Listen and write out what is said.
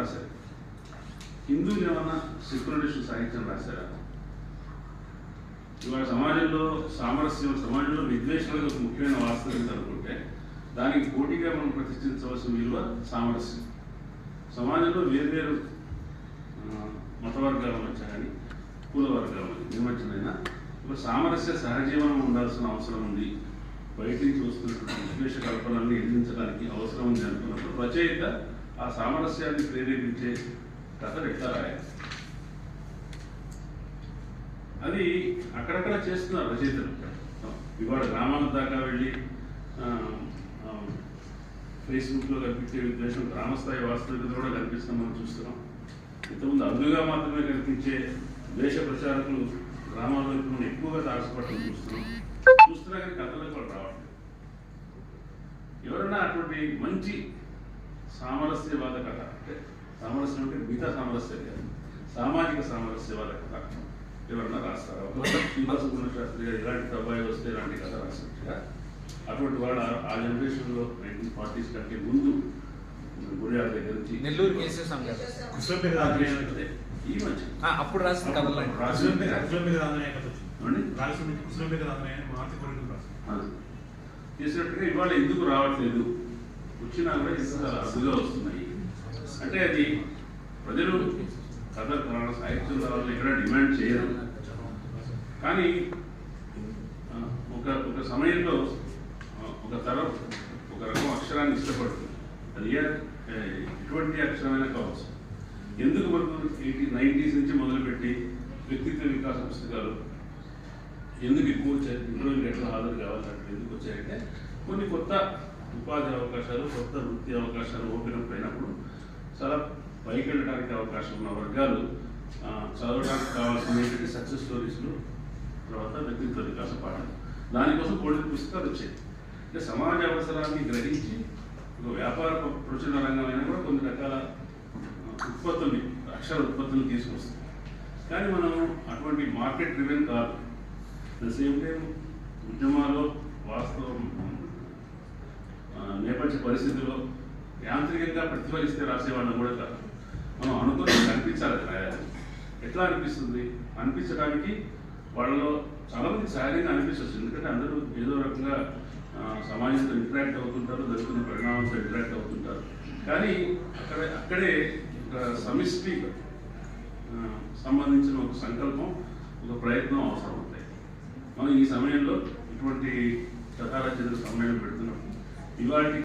రాశారు. హిందువులు ఏమన్నా సెక్యులరిస్ట్ సాహిత్యం రాశారా? ఇవాళ సమాజంలో సామరస్యం, సమాజంలో విద్వేషాలకు ఒక ముఖ్యమైన వాస్తవం అనుకుంటే దానికి పోటీగా మనం ప్రతిష్ఠించవలసిన విలువ సామరస్యం. సమాజంలో వేర్వేరు మత వర్గాల మధ్య కానీ కుల వర్గాల మధ్య మధ్యనైనా ఒక సామరస్య సహజీవనం ఉండాల్సిన అవసరం ఉంది. బయట నుంచి వస్తున్నటువంటి విద్వేష కల్పనల్ని ఎదిరించడానికి అవసరం ఉంది అనుకున్నప్పుడు రచయిత ఆ సామరస్యాన్ని ప్రేరేపించే కథలు ఎట్లా రాయాలి? అది అక్కడక్కడ చేస్తున్నారు రచయితలు. ఇవాళ గ్రామాల దాకా వెళ్ళి ఫేస్బుక్లో కనిపించే విద్వేషం గ్రామస్థాయి వాస్తవికత కూడా కనిపిస్తాం మనం చూస్తున్నాం. ఇంతకుముందు అరుదుగా మాత్రమే కనిపించే ద్వేష ప్రచారకులు గ్రామాల వైపు మనం ఎక్కువగా తారసపడటం చూస్తున్నా కానీ కథలకు కూడా రావట్లేదు. ఎవరన్నా అటువంటి మంచి సామరస్యవాద కథ, అంటే సామరస్యం అంటే మిగతా సామరస్యం కాదు, సామాజిక సామరస్యవాద కథ ఎవరన్నా రాస్తారా? శ్రీనివాస గుణశాస్త్రి గారు ఇలాంటి అబ్బాయి వస్తే ఇలాంటి కథ రాసినట్టుగా అటువంటి వాళ్ళు ఆ జనరేషన్లో 1940s కంటే ముందు గుడియాల దగ్గర నుంచి నెల్లూరు కేసెస్ ఈ మధ్య అప్పుడు రాసిన కథలు చేసినట్టుగా ఇవాళ ఎందుకు రావట్లేదు, వచ్చినా కూడా ఎందుకు చాలా అరుదుగా వస్తున్నాయి అంటే అది ప్రజలు కథ సాహిత్యం రావాలని ఎక్కడ డిమాండ్ చేయరు. కానీ ఒక సమయంలో ఒక తరం ఒక రకం అక్షరాన్ని ఇష్టపడుతుంది. అది ఎటువంటి అక్షరమైనా కావచ్చు. ఎందుకు మనకు 90s నుంచి మొదలుపెట్టి వ్యక్తిత్వ వికాస పుస్తకాలు ఎందుకు ఎక్కువ వచ్చాయి, ఇంటర్వ్యూకి ఎట్లా హాజరు కావాలంటే ఎందుకు వచ్చాయంటే కొన్ని కొత్త ఉపాధి అవకాశాలు, కొత్త వృత్తి అవకాశాలు ఓపెన్ అప్ అయినప్పుడు చాలా పైకి వెళ్ళడానికి అవకాశం ఉన్న వర్గాలు చదవడానికి కావాల్సిన సక్సెస్ స్టోరీస్లు, తర్వాత వ్యక్తిత్వ వికాస పాఠాలు, దానికోసం కొన్ని పుస్తకాలు వచ్చాయి. అంటే సమాజ అవసరాన్ని గ్రహించి ఒక వ్యాపార ప్రచురణ రంగమైనా కూడా కొన్ని రకాల ఉత్పత్తుల్ని, అక్షర ఉత్పత్తులను తీసుకొస్తాం. కానీ మనం అటువంటి మార్కెట్ డ్రివెన్ కాదు. ద సేమ్ టైం ఉద్యమాల్లో వాస్తవం నేపథ్య పరిస్థితుల్లో యాంత్రికంగా ప్రతిఫలిస్తే రాసేవాళ్ళం కూడా కాదు. మనం అనుకుని అనిపించాలి రాయాలి. ఎట్లా అనిపిస్తుంది? అనిపించడానికి వాళ్ళలో చాలామంది సహాయంగా అనిపించవచ్చు. ఎందుకంటే అందరూ ఏదో రకంగా సమాజంతో ఇంటరాక్ట్ అవుతుంటారు, జరుగుతున్న పరిణామాలతో ఇంటరాక్ట్ అవుతుంటారు. కానీ అక్కడే ఒక సమిష్టి సంబంధించిన ఒక సంకల్పం, ఒక ప్రయత్నం అవసరం అవుతాయి. మనం ఈ సమయంలో ఇటువంటి కథా రచనల సమ్మేళనం పెడుతున్నప్పుడు ఇవాళ